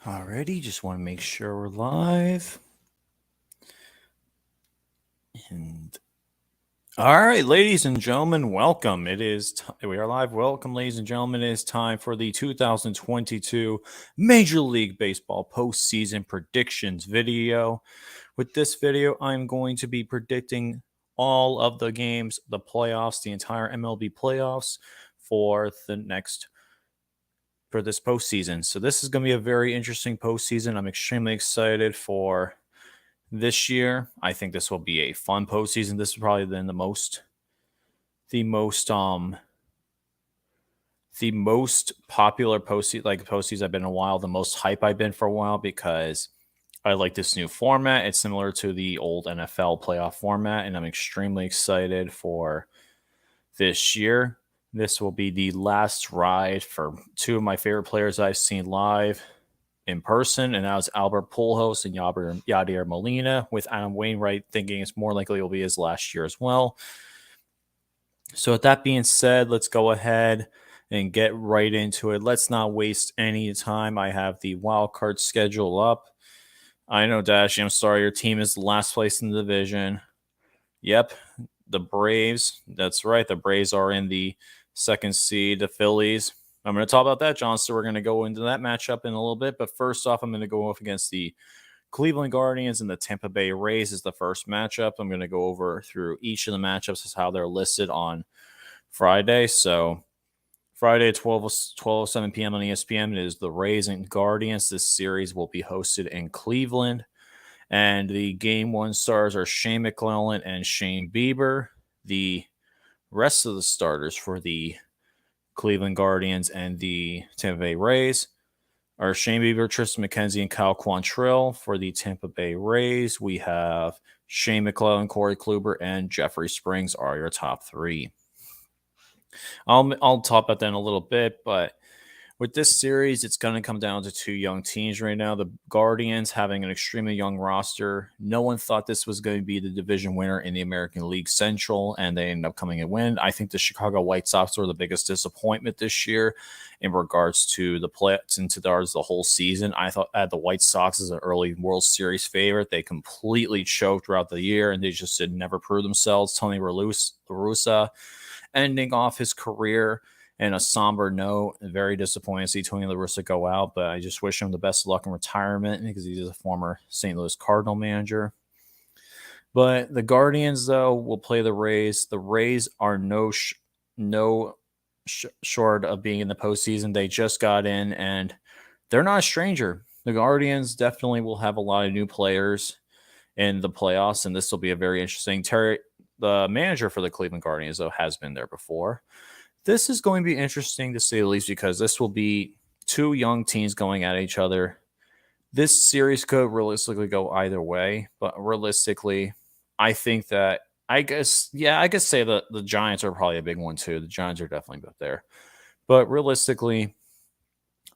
Alrighty, just want to make sure we're live. And all right, ladies and gentlemen, welcome. We are live. Welcome, ladies and gentlemen. It is time for the 2022 Major League Baseball postseason predictions video. With this video, I'm going to be predicting all of the games, the playoffs, the entire MLB playoffs for this postseason. So this is going to be a very interesting postseason. I'm extremely excited for this year. I think this will be a fun postseason. This is probably been the most popular postseason I've been in a while, the most hype I've been for a while, because I like this new format. It's similar to the old NFL playoff format, and I'm extremely excited for this year. This will be the last ride for two of my favorite players I've seen live in person, and that was Albert Pujols and Yadier Molina, with Adam Wainwright thinking it's more likely it will be his last year as well. So with that being said, let's go ahead and get right into it. Let's not waste any time. I have the wild card schedule up. I know, Dashy, I'm sorry, your team is last place in the division. Yep, the Braves. That's right. The Braves are in the second seed. The Phillies. I'm going to talk about that, John. So we're going to go into that matchup in a little bit. But first off, I'm going to go off against the Cleveland Guardians and the Tampa Bay Rays is the first matchup. I'm going to go over through each of the matchups as how they're listed on Friday. So Friday at 12:07 p.m. on ESPN is the Rays and Guardians. This series will be hosted in Cleveland. And the game one stars are Shane McClellan and Shane Bieber. The rest of the starters for the Cleveland Guardians and the Tampa Bay Rays are Shane Bieber, Tristan McKenzie, and Kyle Quantrill. For the Tampa Bay Rays, we have Shane McClellan, Corey Kluber, and Jeffrey Springs are your top three. I'll talk about that in a little bit, but with this series, it's going to come down to two young teams right now. The Guardians having an extremely young roster. No one thought this was going to be the division winner in the American League Central, and they ended up coming and win. I think the Chicago White Sox were the biggest disappointment this year in regards to the playoffs and the whole season. I thought I had the White Sox as an early World Series favorite. They completely choked throughout the year, and they just did never prove themselves. Tony La Russa ending off his career in a somber note. Very disappointed to see Tony La Russa go out, but I just wish him the best of luck in retirement because he's a former St. Louis Cardinal manager. But the Guardians, though, will play the Rays. The Rays are short of being in the postseason. They just got in, and they're not a stranger. The Guardians definitely will have a lot of new players in the playoffs, and this will be a very interesting. Terry, the manager for the Cleveland Guardians, though, has been there before. This is going to be interesting to say the least because this will be two young teams going at each other. This series could realistically go either way, but realistically, I think that I guess say that the Giants are probably a big one too. The Giants are definitely up there. But realistically,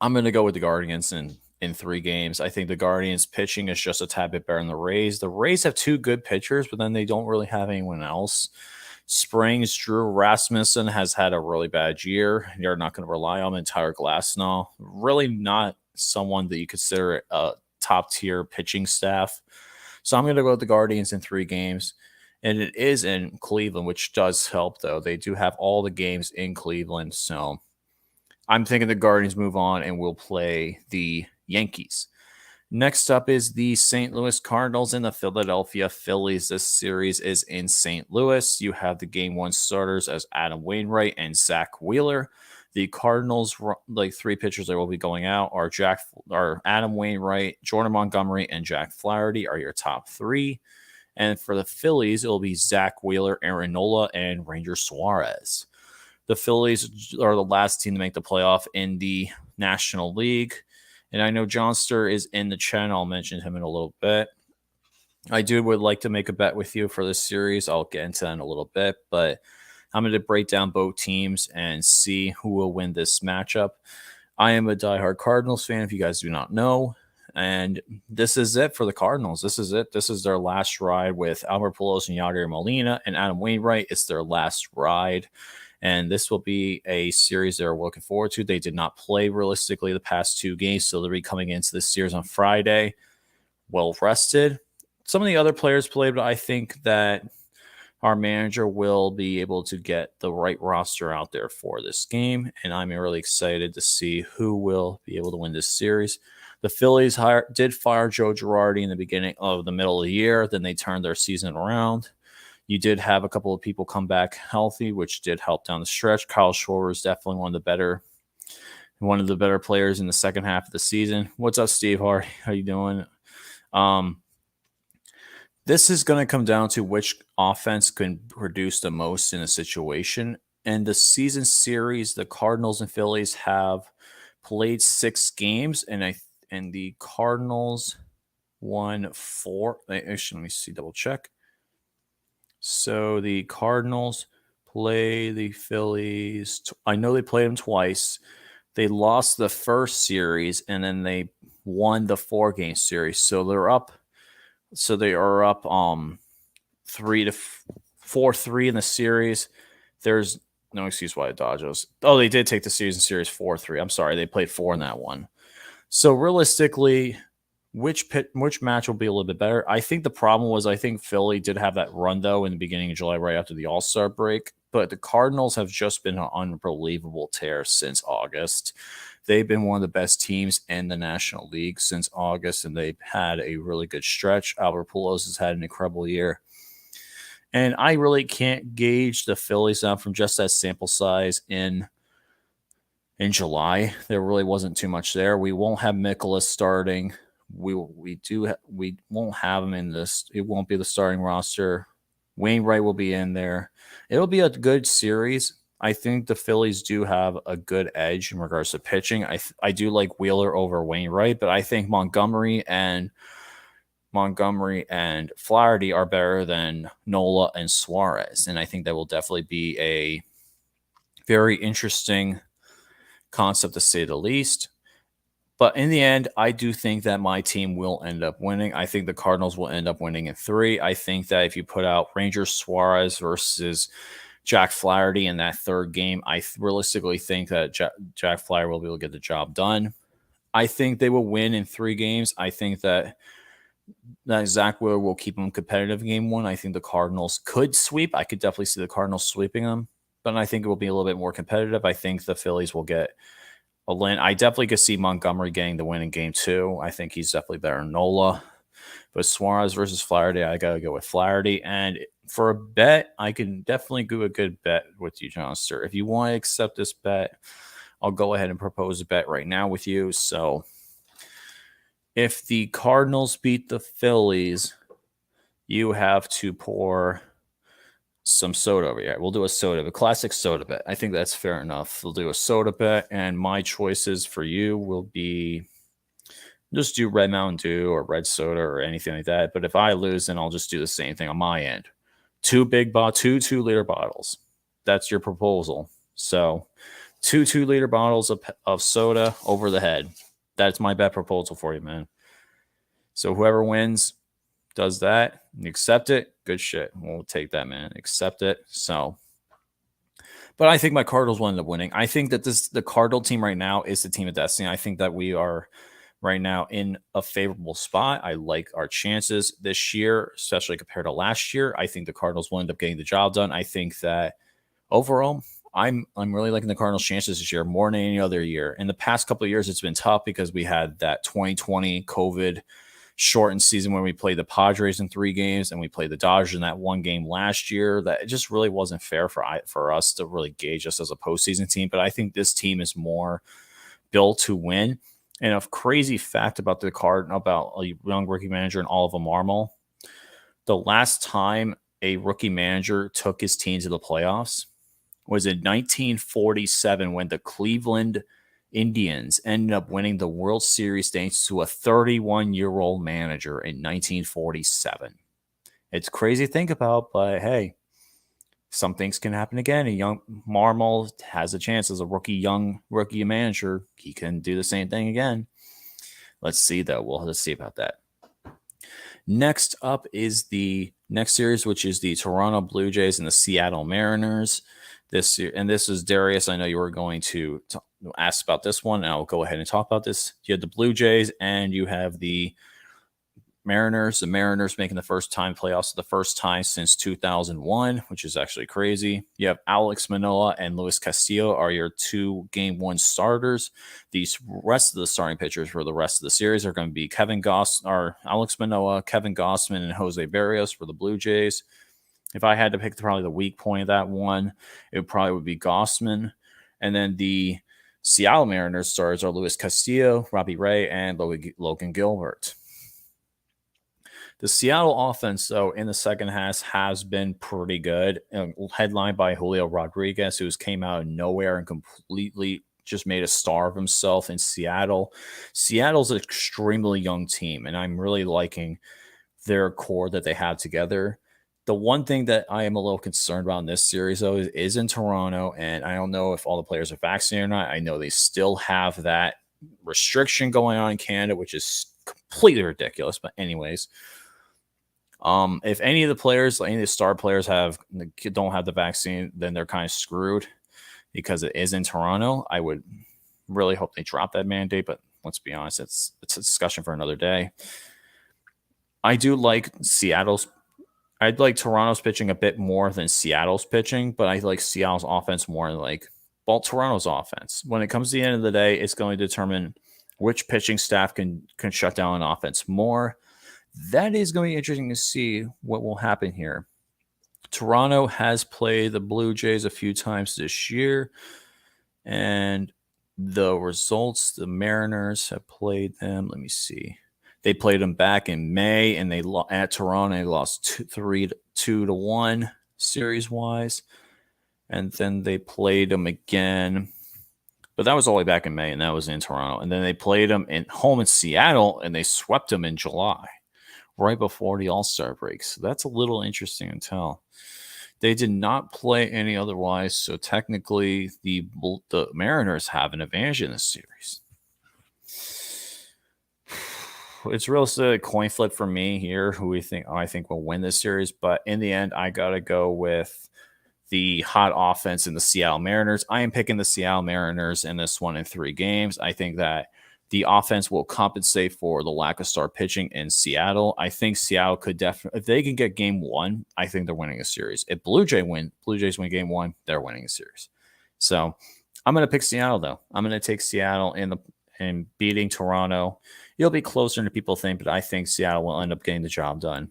I'm going to go with the Guardians in 3 games. I think the Guardians pitching is just a tad bit better than the Rays. The Rays have 2 good pitchers, but then they don't really have anyone else. Springs, Drew Rasmussen has had a really bad year. You're not going to rely on entire Glasnow. Really not someone that you consider a top-tier pitching staff. So I'm going to go with the Guardians in 3 games. And it is in Cleveland, which does help, though. They do have all the games in Cleveland. So I'm thinking the Guardians move on and will play the Yankees. Next up is the St. Louis Cardinals and the Philadelphia Phillies. This series is in St. Louis. You have the game one starters as Adam Wainwright and Zach Wheeler. The Cardinals, 3 pitchers that will be going out are Adam Wainwright, Jordan Montgomery, and Jack Flaherty are your top 3. And for the Phillies, it will be Zach Wheeler, Aaron Nola, and Ranger Suarez. The Phillies are the last team to make the playoff in the National League. And I know Johnster is in the channel. I'll mention him in a little bit. I would like to make a bet with you for this series. I'll get into that in a little bit. But I'm going to break down both teams and see who will win this matchup. I am a diehard Cardinals fan, if you guys do not know. And this is it for the Cardinals. This is it. This is their last ride with Albert Pujols and Yadier Molina and Adam Wainwright. It's their last ride. And this will be a series they're looking forward to. They did not play realistically the past 2 games, so they'll be coming into this series on Friday well rested. Some of the other players played, but I think that our manager will be able to get the right roster out there for this game, and I'm really excited to see who will be able to win this series. The Phillies did fire Joe Girardi in the beginning of the middle of the year. Then they turned their season around. You did have a couple of people come back healthy, which did help down the stretch. Kyle Schwarber is definitely one of the better players in the second half of the season. What's up, Steve Hardy? How you doing? This is going to come down to which offense can produce the most in a situation. In the season series, the Cardinals and Phillies have played 6 games, and the Cardinals won 4. Actually, let me see, double check. So the Cardinals play the Phillies. I know they played them twice. They lost the first series, and then they won the 4-game series. So they're up. So they are up 4-3 in the series. There's no excuse why the Dodgers. Oh, they did take the series in series 4-3. I'm sorry, they played 4 in that one. So realistically, which match will be a little bit better? I think the problem was I think Philly did have that run though in the beginning of July, right after the All-Star break. But the Cardinals have just been an unbelievable tear since August. They've been one of the best teams in the National League since August, and they've had a really good stretch. Albert Pujols has had an incredible year. And I really can't gauge the Phillies now from just that sample size in July. There really wasn't too much there. We won't have Mikolas starting. We won't have him in this. It won't be the starting roster. Wainwright will be in there. It'll be a good series. I think the Phillies do have a good edge in regards to pitching. I do like Wheeler over Wainwright, but I think Montgomery and Flaherty are better than Nola and Suarez, and I think that will definitely be a very interesting concept to say the least. But in the end, I do think that my team will end up winning. I think the Cardinals will end up winning in 3. I think that if you put out Rangers Suarez versus Jack Flaherty in that 3rd game, I realistically think that Jack Flaherty will be able to get the job done. I think they will win in 3 games. I think that Zach Wheeler will keep them competitive in game 1. I think the Cardinals could sweep. I could definitely see the Cardinals sweeping them, but I think it will be a little bit more competitive. I think the Phillies will get a win. I definitely could see Montgomery getting the win in game 2. I think he's definitely better than Nola. But Suarez versus Flaherty, I got to go with Flaherty. And for a bet, I can definitely do a good bet with you, Johnster. If you want to accept this bet, I'll go ahead and propose a bet right now with you. So if the Cardinals beat the Phillies, you have to pour some soda over here. We'll do a classic soda bet. I think that's fair enough. We'll do a soda bet, and my choices for you will be just do Red Mountain Dew or red soda or anything like that. But if I lose, then I'll just do the same thing on my end. 2 2-liter bottles. That's your proposal. So 2 2-liter bottles of soda over the head. That's my bet proposal for you, man. So whoever wins does that, accept it, good shit. We'll take that, man. Accept it. So, but I think my Cardinals will end up winning. I think that the Cardinal team right now is the team of destiny. I think that we are right now in a favorable spot. I like our chances this year, especially compared to last year. I think the Cardinals will end up getting the job done. I think that overall, I'm really liking the Cardinals' chances this year more than any other year. In the past couple of years, it's been tough because we had that 2020 COVID shortened season when we played the Padres in 3 games and we played the Dodgers in that 1 game last year. That it just really wasn't fair for us to really gauge us as a postseason team. But I think this team is more built to win. And a crazy fact about about a young rookie manager and Oliver Marmol, the last time a rookie manager took his team to the playoffs was in 1947 when the Cleveland Indians ended up winning the World Series thanks to a 31-year-old manager in 1947. It's crazy to think about, but hey, some things can happen again. A young Marmol has a chance as a young rookie manager. He can do the same thing again. Let's see, though. We'll see about that. Next up is the next series, which is the Toronto Blue Jays and the Seattle Mariners. this year. And this is Darius. I know you were going to ask about this one, and I'll go ahead and talk about this. You had the Blue Jays and you have the Mariners. The Mariners making the first time playoffs, the first time since 2001, which is actually crazy. You have Alex Manoah and Luis Castillo are your 2 game 1 starters. These rest of the starting pitchers for the rest of the series are going to be Alex Manoah, Kevin Gossman, and Jose Barrios for the Blue Jays. If I had to pick probably the weak point of that one, it probably would be Gossman. And then the Seattle Mariners stars are Luis Castillo, Robbie Ray, and Logan Gilbert. The Seattle offense, though, in the second half has been pretty good. Headlined by Julio Rodriguez, who came out of nowhere and completely just made a star of himself in Seattle. Seattle's an extremely young team, and I'm really liking their core that they have together. The one thing that I am a little concerned about in this series, though, is in Toronto, and I don't know if all the players are vaccinated or not. I know they still have that restriction going on in Canada, which is completely ridiculous. But anyways, if any of the players, any of the star players don't have the vaccine, then they're kind of screwed because it is in Toronto. I would really hope they drop that mandate, but let's be honest, it's a discussion for another day. I do like I'd like Toronto's pitching a bit more than Seattle's pitching, but I like Seattle's offense more than Toronto's offense. When it comes to the end of the day, it's going to determine which pitching staff can shut down an offense more. That is going to be interesting to see what will happen here. Toronto has played the Blue Jays a few times this year, and the results, the Mariners have played them. Let me see. They played them back in May, and at Toronto they lost 3-2-1 series wise, and then they played them again, but that was all the way back in May, and that was in Toronto. And then they played them home in Seattle, and they swept them in July, right before the All-Star break. So that's a little interesting to tell. They did not play any otherwise, so technically the Mariners have an advantage in this series. It's real a coin flip for me here, who I think will win this series. But in the end, I got to go with the hot offense in the Seattle Mariners. I am picking the Seattle Mariners in this one in 3 games. I think that the offense will compensate for the lack of star pitching in Seattle. I think Seattle could definitely, if they can get game 1, I think they're winning a series. If Blue Jays win game 1, they're winning a series. So I'm going to pick Seattle, though. I'm going to take Seattle in beating Toronto. It'll be closer than people think, but I think Seattle will end up getting the job done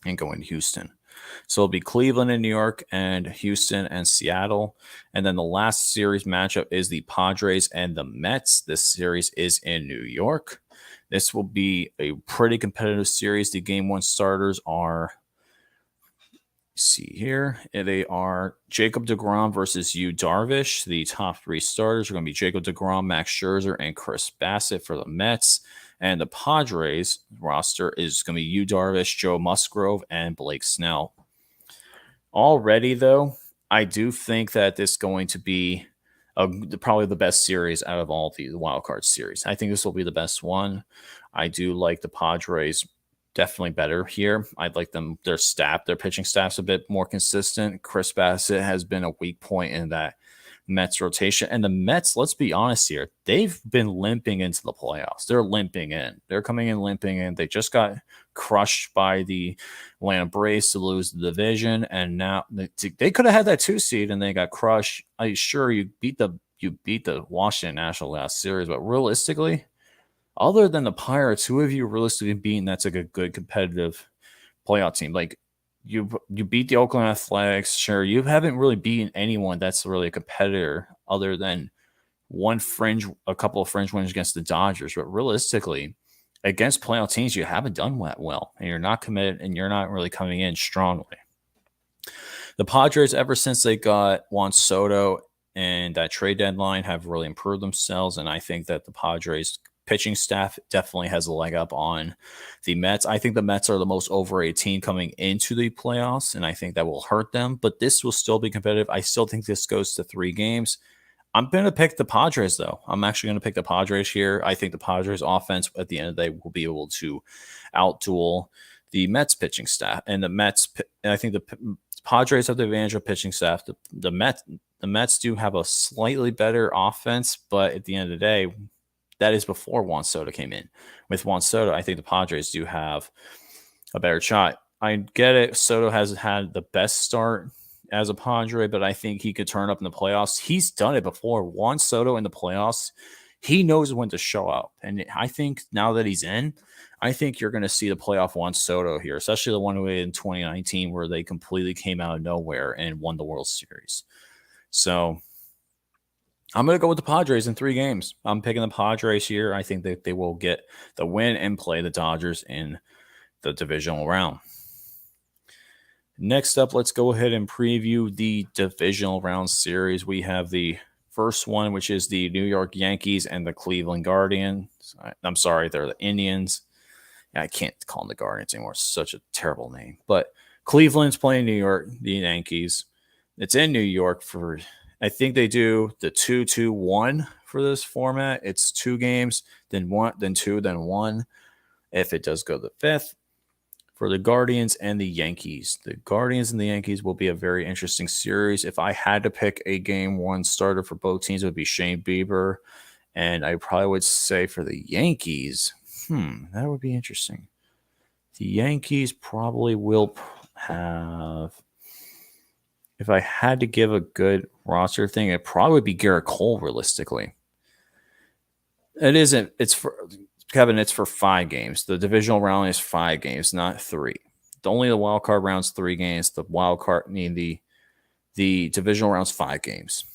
and going to Houston. So it'll be Cleveland and New York, and Houston and Seattle. And then the last series matchup is the Padres and the Mets. This series is in New York. This will be a pretty competitive series. The game 1 starters are, see here, they are Jacob deGrom versus Yu Darvish. The top 3 starters are going to be Jacob deGrom, Max Scherzer, and Chris Bassett for the Mets. And the Padres roster is going to be Yu Darvish, Joe Musgrove, and Blake Snell. Already, though, I do think that this is going to be probably the best series out of all the wild card series. I think this will be the best one. I do like the Padres definitely better here. I'd like their pitching staff's a bit more consistent. Chris Bassett has been a weak point in that Mets rotation. And the Mets, let's be honest here, they've been limping into the playoffs. They're limping in. They're coming in limping in. They just got crushed by the Atlanta Braves to lose the division, and now they could have had that 2 seed and they got crushed. I'm sure you beat the Washington Nationals last series, but realistically, other than the Pirates, who have you realistically beaten that's like a good competitive playoff team? Like you beat the Oakland Athletics, sure. You haven't really beaten anyone that's really a competitor other than a couple of fringe wins against the Dodgers. But realistically, against playoff teams, you haven't done that well, and you're not committed, and you're not really coming in strongly. The Padres, ever since they got Juan Soto and that trade deadline, have really improved themselves, and I think that the Padres pitching staff definitely has a leg up on the Mets. I think the Mets are the most overrated team coming into the playoffs, and I think that will hurt them, but this will still be competitive. I still think this goes to 3 games. I'm going to pick the Padres, though. I'm actually going to pick the Padres here. I think the Padres offense at the end of the day will be able to outduel the Mets pitching staff. And the Mets, I think the Padres have the advantage of pitching staff. The Mets do have a slightly better offense, but at the end of the day, that is before Juan Soto came in. With Juan Soto, I think the Padres do have a better shot. I get it. Soto has had the best start as a Padre, but I think he could turn up in the playoffs. He's done it before. Juan Soto in the playoffs, he knows when to show up. And I think now that he's in, I think you're going to see the playoff Juan Soto here, especially the one way in 2019 where they completely came out of nowhere and won the World Series. So I'm going to go with the Padres in 3 games. I'm picking the Padres here. I think that they will get the win and play the Dodgers in the divisional round. Next up, let's go ahead and preview the divisional round series. We have the first one, which is the New York Yankees and the Cleveland Guardians. I'm sorry, they're the Indians. I can't call them the Guardians anymore. It's such a terrible name. But Cleveland's playing New York, the Yankees. It's in New York for, I think they do the 2-2-1 for this format. It's 2 games, then 1, then 2, then 1. If it does go to the 5th. For the Guardians and the Yankees. The Guardians and the Yankees will be a very interesting series. If I had to pick a game 1 starter for both teams, it would be Shane Bieber. And I probably would say for the Yankees, that would be interesting. The Yankees probably will have, if I had to give a good roster thing, it probably would be Garrett Cole realistically. It isn't, it's for Kevin, it's for 5 games. The divisional round is 5 games, not 3. Only the wild card round's 3 games. The wild card, the divisional round's 5 games.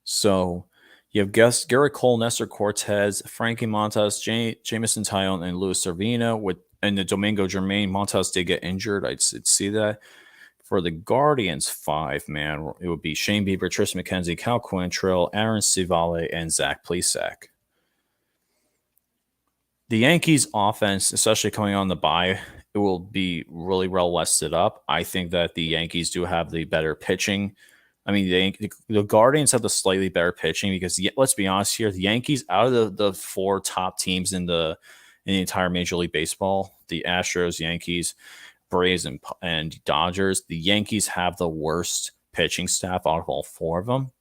So you have Garrett Cole, Nestor Cortez, Frankie Montas, Jameson Taillon, and Luis Servino. And the Domingo Germain. Montas did get injured. I'd see that. For the Guardians, 5 man, it would be Shane Bieber, Tristan McKenzie, Cal Quantrill, Aaron Civale, and Zach Plesac. The Yankees offense, especially coming on the bye, it will be really well rested up. I think that the Yankees do have the better pitching. I mean, the Guardians have the slightly better pitching because let's be honest here, the Yankees out of the 4 top teams in the entire Major League Baseball, the Astros, Yankees, Braves, and Dodgers, the Yankees have the worst pitching staff out of all 4 of them.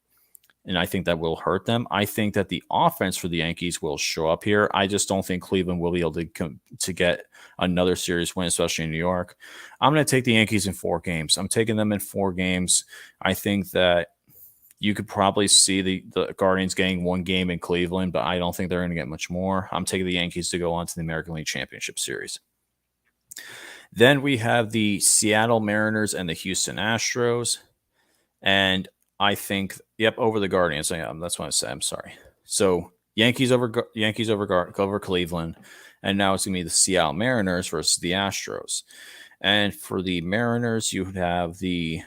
And I think that will hurt them. I think that the offense for the Yankees will show up here. I just don't think Cleveland will be able to get another series win, especially in New York. I'm going to take the Yankees in 4 games. I'm taking them in 4 games. I think that you could probably see the Guardians getting 1 game in Cleveland, but I don't think they're going to get much more. I'm taking the Yankees to go on to the American League Championship Series. Then we have the Seattle Mariners and the Houston Astros. And I think, over the Guardians. That's what I said. I'm sorry. So Yankees over Cleveland, and now it's going to be the Seattle Mariners versus the Astros. And for the Mariners, you have this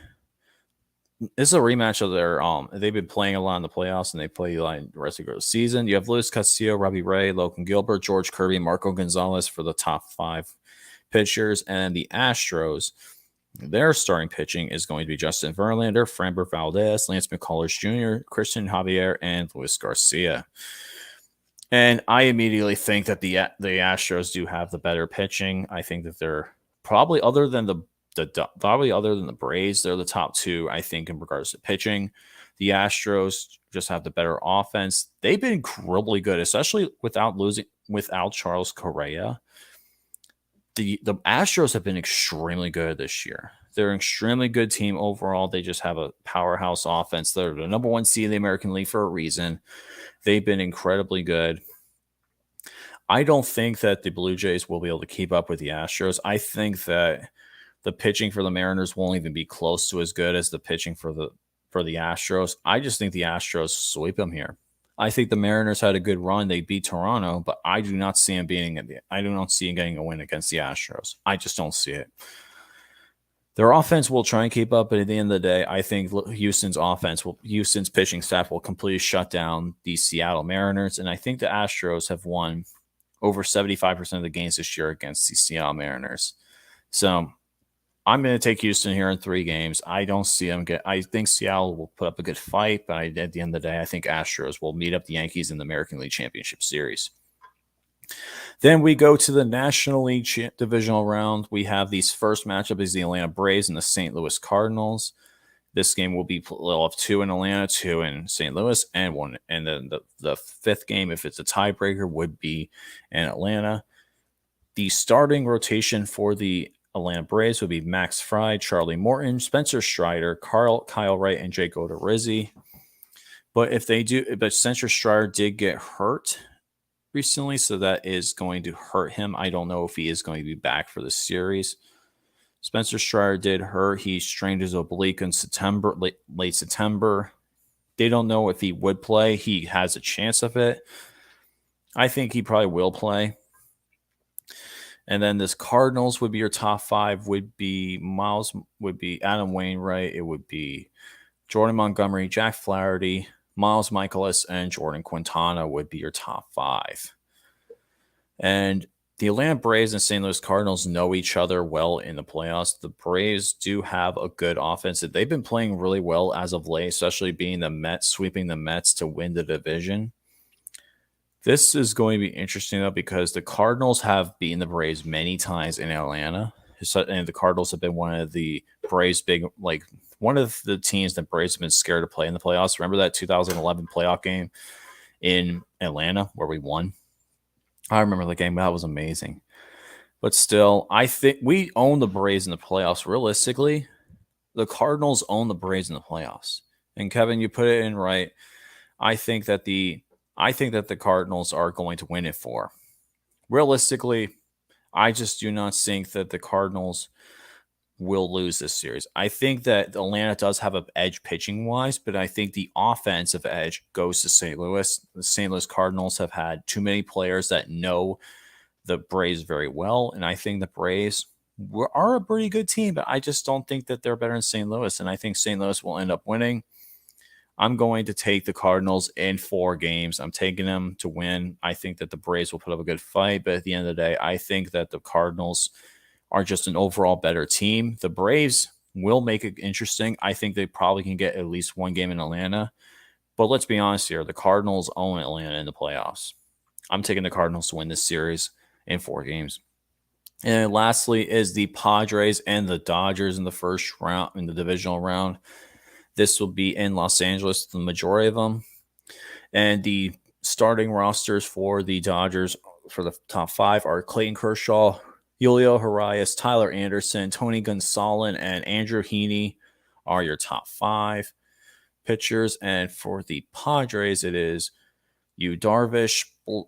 is a rematch of their they've been playing a lot in the playoffs, and they play the rest of the season. You have Luis Castillo, Robbie Ray, Logan Gilbert, George Kirby, Marco Gonzalez for the top 5 pitchers, and the Astros. Their starting pitching is going to be Justin Verlander, Framber Valdez, Lance McCullers Jr., Christian Javier, and Luis Garcia. And I immediately think that the Astros do have the better pitching. I think that they're probably other than the Braves, they're the top 2. I think in regards to pitching, the Astros just have the better offense. They've been incredibly good, especially without Charles Correa. The Astros have been extremely good this year. They're an extremely good team overall. They just have a powerhouse offense. They're the number 1 seed in the American League for a reason. They've been incredibly good. I don't think that the Blue Jays will be able to keep up with the Astros. I think that the pitching for the Mariners won't even be close to as good as the pitching for the Astros. I just think the Astros sweep them here. I think the Mariners had a good run. They beat Toronto, but I do not see them getting a win against the Astros. I just don't see it. Their offense will try and keep up, but at the end of the day, I think Houston's pitching staff will completely shut down the Seattle Mariners, and I think the Astros have won over 75% of the games this year against the Seattle Mariners. So I'm going to take Houston here in 3 games. I don't see them I think Seattle will put up a good fight, but at the end of the day, I think Astros will meet up the Yankees in the American League Championship Series. Then we go to the National League Divisional round. We have these first matchup is the Atlanta Braves and the St. Louis Cardinals. This game will be playoff 2 in Atlanta, 2 in St. Louis, and 1. And then the fifth game, if it's a tiebreaker, would be in Atlanta. The starting rotation for the Atlanta Braves would be Max Fry, Charlie Morton, Spencer Strider, Kyle Wright, and Jake Odorizzi. But Spencer Strider did get hurt recently, so that is going to hurt him. I don't know if he is going to be back for the series. Spencer Strider did hurt. He strained his oblique in September, late September. They don't know if he would play. He has a chance of it. I think he probably will play. And then this Cardinals would be your top 5. Would be Adam Wainwright. It would be Jordan Montgomery, Jack Flaherty, Miles Michaelis, and Jordan Quintana would be your top 5. And the Atlanta Braves and St. Louis Cardinals know each other well in the playoffs. The Braves do have a good offense. They've been playing really well as of late, especially being the Mets, sweeping the Mets to win the division. This is going to be interesting, though, because the Cardinals have beaten the Braves many times in Atlanta. And the Cardinals have been one of the Braves' one of the teams that Braves have been scared to play in the playoffs. Remember that 2011 playoff game in Atlanta where we won? I remember the game. That was amazing. But still, I think we own the Braves in the playoffs. Realistically, the Cardinals own the Braves in the playoffs. And Kevin, you put it in right. I think that the Cardinals are going to win it 4. Realistically, I just do not think that the Cardinals will lose this series. I think that Atlanta does have an edge pitching wise, but I think the offensive edge goes to St. Louis. The St. Louis Cardinals have had too many players that know the Braves very well, and I think the Braves are a pretty good team, but I just don't think that they're better than St. Louis, and I think St. Louis will end up winning. I'm going to take the Cardinals in 4 games. I'm taking them to win. I think that the Braves will put up a good fight, but at the end of the day, I think that the Cardinals are just an overall better team. The Braves will make it interesting. I think they probably can get at least 1 game in Atlanta. But let's be honest here. The Cardinals own Atlanta in the playoffs. I'm taking the Cardinals to win this series in 4 games. And lastly is the Padres and the Dodgers in the first round, in the divisional round. This will be in Los Angeles, the majority of them. And the starting rosters for the Dodgers for the top 5 are Clayton Kershaw, Julio Urias, Tyler Anderson, Tony Gonsolin, and Andrew Heaney are your top 5 pitchers. And for the Padres, it is Yu Darvish,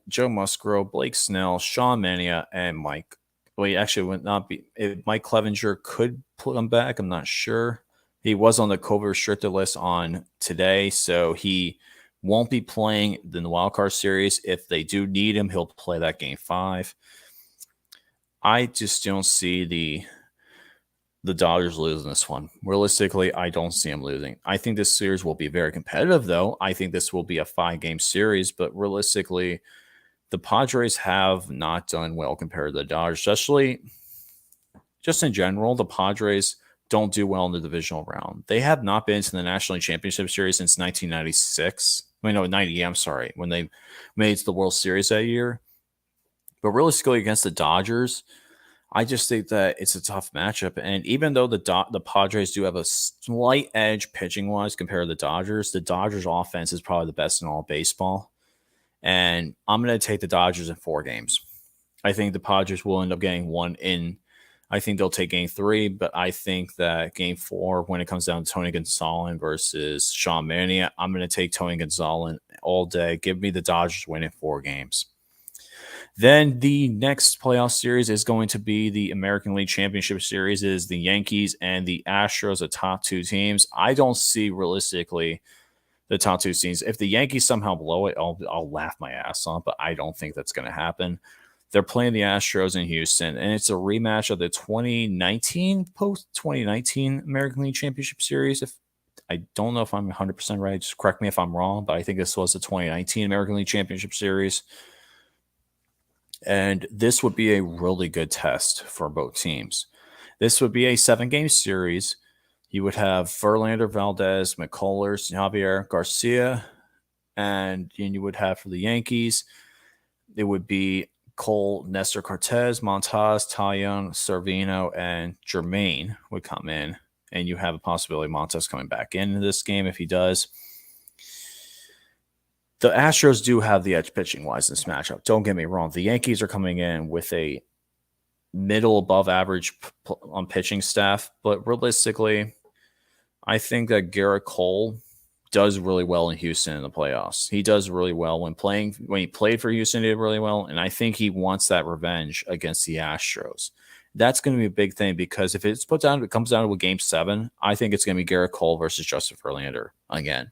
Joe Musgrove, Blake Snell, Sean Mania, and Mike. Well, he actually would not be. Mike Clevenger could put him back. I'm not sure. He was on the COVID restricted list on today, so he won't be playing in the wildcard series. If they do need him, he'll play that game 5. I just don't see the Dodgers losing this one. Realistically, I don't see them losing. I think this series will be very competitive, though. I think this will be a 5-game series, but realistically, the Padres have not done well compared to the Dodgers, especially just in general. The Padres don't do well in the divisional round. They have not been to the National League Championship Series since 1996. 90, I'm sorry, when they made it to the World Series that year. But realistically, against the Dodgers, I just think that it's a tough matchup. And even though the Padres do have a slight edge pitching-wise compared to the Dodgers offense is probably the best in all baseball. And I'm going to take the Dodgers in 4 games. I think the Padres will end up getting 1 in. I think they'll take game 3, but I think that game 4, when it comes down to Tony Gonsolin versus Sean Mania, I'm going to take Tony Gonsolin all day. Give me the Dodgers winning 4 games. Then the next playoff series is going to be the American League Championship Series. It is the Yankees and the Astros, the top 2 teams. I don't see realistically the top 2 teams. If the Yankees somehow blow it, I'll laugh my ass off, but I don't think that's going to happen. They're playing the Astros in Houston, and it's a rematch of the 2019 American League Championship Series. If I don't know if I'm 100% right, just correct me if I'm wrong, but I think this was the 2019 American League Championship Series. And this would be a really good test for both teams. This would be a 7-game series. You would have Verlander, Valdez, McCullers, Javier Garcia, and you would have for the Yankees, it would be Cole, Nestor Cortez, Montas, Taillon, Servino, and Jermaine would come in. And you have a possibility of Montas coming back into this game if he does. The Astros do have the edge pitching-wise in this matchup. Don't get me wrong. The Yankees are coming in with a middle above average on pitching staff, but realistically, I think that Garrett Cole does really well in Houston in the playoffs. He does really well when he played for Houston, he did really well, and I think he wants that revenge against the Astros. That's going to be a big thing because if it comes down to a game 7, I think it's going to be Garrett Cole versus Justin Verlander again.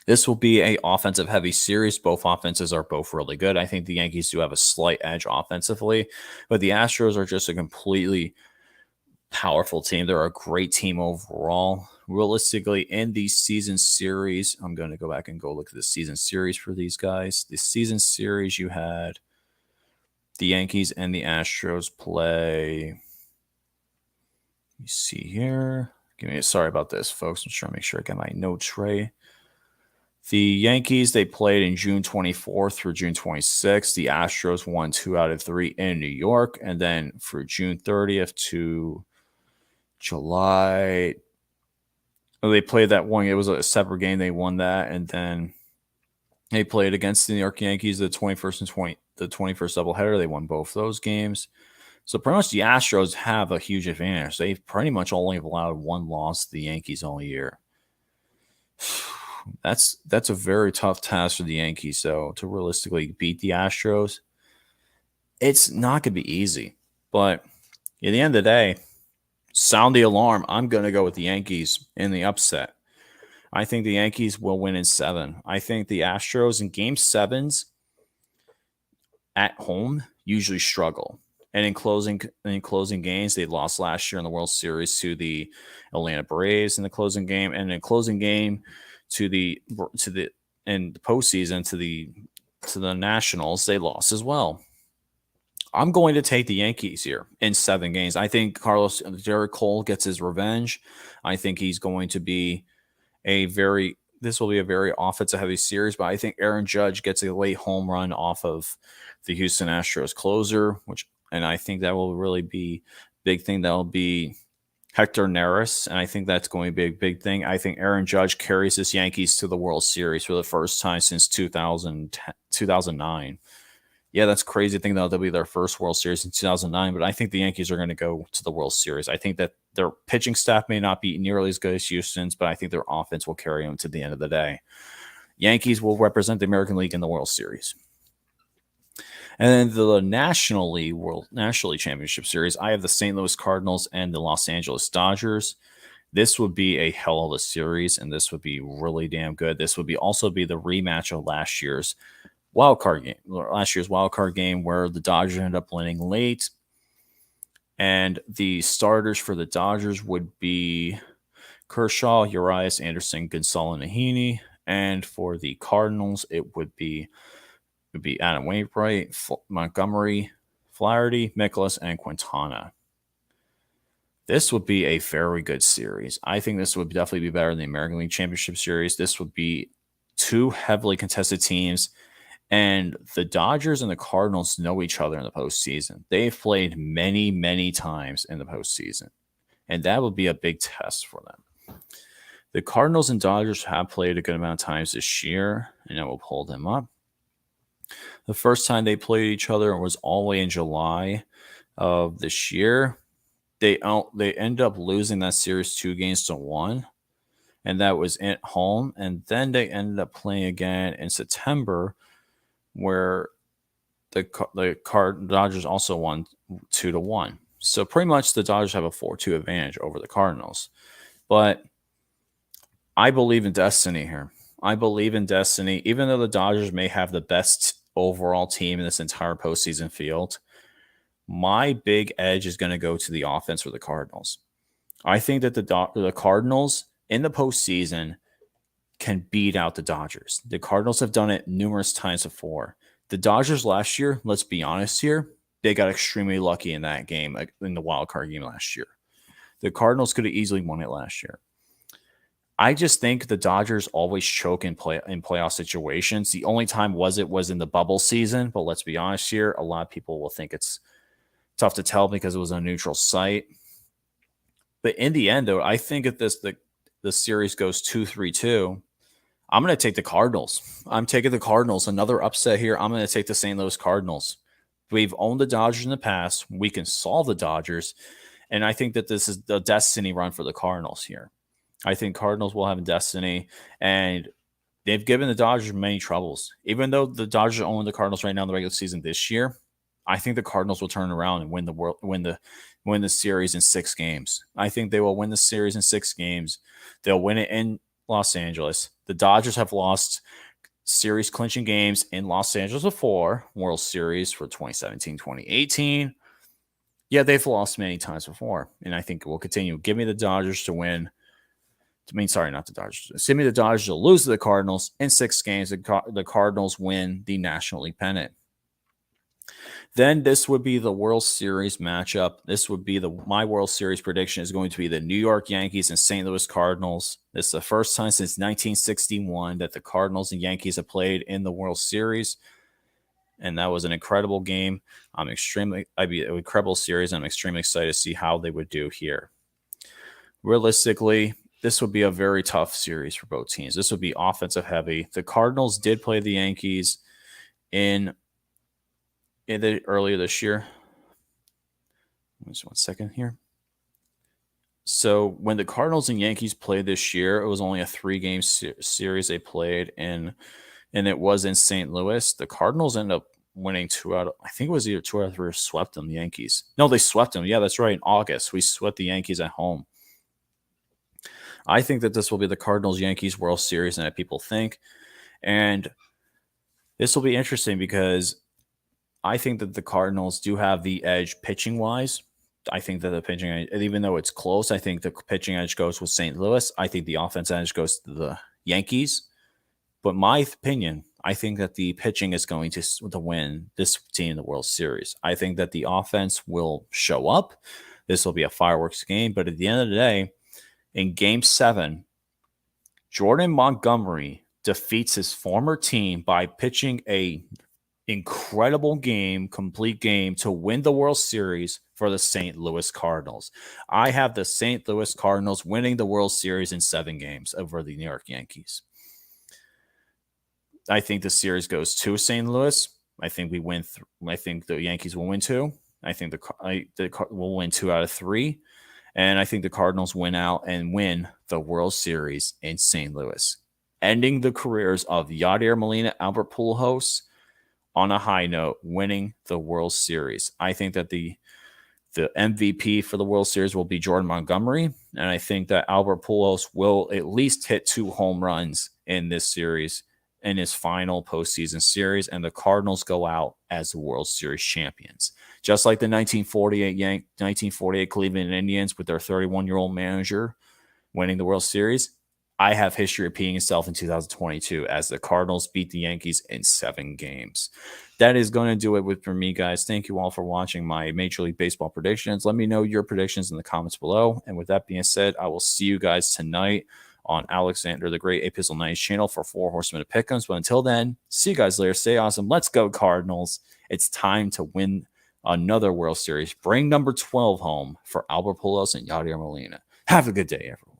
This will be a offensive heavy series. Both offenses are both really good. I think the Yankees do have a slight edge offensively, but the Astros are just a completely powerful team. They're a great team overall. Realistically, in the season series, I'm going to go back and go look at the season series for these guys. The season series, you had the Yankees and the Astros play. Let me see here. Sorry about this, folks. I'm just trying to make sure I get my notes right. The Yankees, they played in June 24th through June 26th. The Astros won 2 out of 3 in New York. And then for June 30th to July, they played that one. It was a separate game. They won that. And then they played against the New York Yankees, the 21st and the 21st doubleheader. They won both those games. So pretty much the Astros have a huge advantage. They've pretty much only allowed one loss to the Yankees all year. That's a very tough task for the Yankees. So to realistically beat the Astros, it's not going to be easy. But at the end of the day, sound the alarm. I'm going to go with the Yankees in the upset. I think the Yankees will win in 7. I think the Astros in game 7s at home usually struggle. And in closing games, they lost last year in the World Series to the Atlanta Braves in the closing game, and in closing game to the postseason to the Nationals, they lost as well. I'm going to take the Yankees here in 7 games. I think Garrett Cole gets his revenge. I think he's going to be this will be a very offensive heavy series, but I think Aaron Judge gets a late home run off of the Houston Astros closer, and I think that will really be big thing. That will be Hector Neris, and I think that's going to be a big thing. I think Aaron Judge carries this Yankees to the World Series for the first time since 2009. Yeah, that's crazy to think that they'll be their first World Series in 2009, but I think the Yankees are going to go to the World Series. I think that their pitching staff may not be nearly as good as Houston's, but I think their offense will carry them to the end of the day. Yankees will represent the American League in the World Series. And then the National League Championship Series, I have the St. Louis Cardinals and the Los Angeles Dodgers. This would be a hell of a series, and this would be really damn good. This would also be the rematch of last year's wild card game where the Dodgers ended up winning late. And the starters for the Dodgers would be Kershaw, Urias, Anderson, Gonzalez, Nahini. And for the Cardinals, it would be Adam Wainwright, Montgomery, Flaherty, Mikolas, and Quintana. This would be a very good series. I think this would definitely be better than the American League Championship Series. This would be 2 heavily contested teams, and the Dodgers and the Cardinals know each other in the postseason. They've played many, many times in the postseason, and that would be a big test for them. The Cardinals and Dodgers have played a good amount of times this year, and I will pull them up. The first time they played each other was all the way in July of this year. They end up losing that series 2-1, and that was at home. And then they ended up playing again in September, where the Dodgers also won 2-1. So pretty much the Dodgers have a 4-2 advantage over the Cardinals. But I believe in destiny here. I believe in destiny. Even though the Dodgers may have the best overall team in this entire postseason field, my big edge is going to go to the offense for the Cardinals. I think that the Cardinals in the postseason can beat out the Dodgers. The Cardinals have done it numerous times before. The Dodgers last year, let's be honest here, they got extremely lucky in that game, in the wild card game last year. The Cardinals could have easily won it last year. I just think the Dodgers always choke in playoff situations. The only time was in the bubble season, but let's be honest here, a lot of people will think it's tough to tell because it was a neutral site. But in the end, though, I think if the series goes 2-3-2, I'm going to take the Cardinals. I'm taking the Cardinals. Another upset here. I'm going to take the St. Louis Cardinals. We've owned the Dodgers in the past. We can solve the Dodgers. And I think that this is the destiny run for the Cardinals here. I think Cardinals will have a destiny, and they've given the Dodgers many troubles. Even though the Dodgers own the Cardinals right now in the regular season this year, I think the Cardinals will turn around and win the series in 6 games. I think they will win the series in 6 games. They'll win it in Los Angeles. The Dodgers have lost series clinching games in Los Angeles before, World Series for 2017, 2018. Yeah, they've lost many times before, and I think it will continue. Give me the Dodgers to win. Not the Dodgers. Give me the Dodgers to lose to the Cardinals in 6 games. The Cardinals win the National League pennant. Then this would be the World Series matchup. This would be my World Series prediction is going to be the New York Yankees and St. Louis Cardinals. This is the first time since 1961 that the Cardinals and Yankees have played in the World Series. And that was an incredible game. An incredible series. I'm extremely excited to see how they would do here. Realistically, this would be a very tough series for both teams. This would be offensive heavy. The Cardinals did play the Yankees earlier this year. Just 1 second here. So when the Cardinals and Yankees played this year, it was only a 3-game series they played, and it was in St. Louis. The Cardinals ended up winning 2 out of, I think it was either 2 out of 3 or swept them, the Yankees. No, they swept them. Yeah, that's right. In August, we swept the Yankees at home. I think that this will be the Cardinals-Yankees World Series than people think. And this will be interesting because I think that the Cardinals do have the edge pitching-wise. I think that the pitching, even though it's close, I think the pitching edge goes with St. Louis. I think the offense edge goes to the Yankees. But my opinion, I think that the pitching is going to win this team in the World Series. I think that the offense will show up. This will be a fireworks game. But at the end of the day, in Game 7, Jordan Montgomery defeats his former team by pitching a incredible game, complete game to win the World Series for the St. Louis Cardinals. I have the St. Louis Cardinals winning the World Series in 7 games over the New York Yankees. I think the series goes to St. Louis. I think we win. I think the Yankees will win 2. I think we'll win 2 out of 3. And I think the Cardinals win out and win the World Series in St. Louis, ending the careers of Yadier Molina, Albert Pujols on a high note, winning the World Series. I think that the MVP for the World Series will be Jordan Montgomery, and I think that Albert Pujols will at least hit 2 home runs in this series, in his final postseason series, and the Cardinals go out as the World Series champions. Just like the 1948 Cleveland Indians with their 31-year-old manager winning the World Series, I have history repeating itself in 2022 as the Cardinals beat the Yankees in 7 games. That is going to do it for me, guys. Thank you all for watching my Major League Baseball predictions. Let me know your predictions in the comments below. And with that being said, I will see you guys tonight on Alexander the Great Epistle 90's channel for 4 Horsemen of Pick'ems. But until then, see you guys later. Stay awesome. Let's go, Cardinals. It's time to win another World Series. Bring number 12 home for Albert Pujols and Yadier Molina. Have a good day, everyone.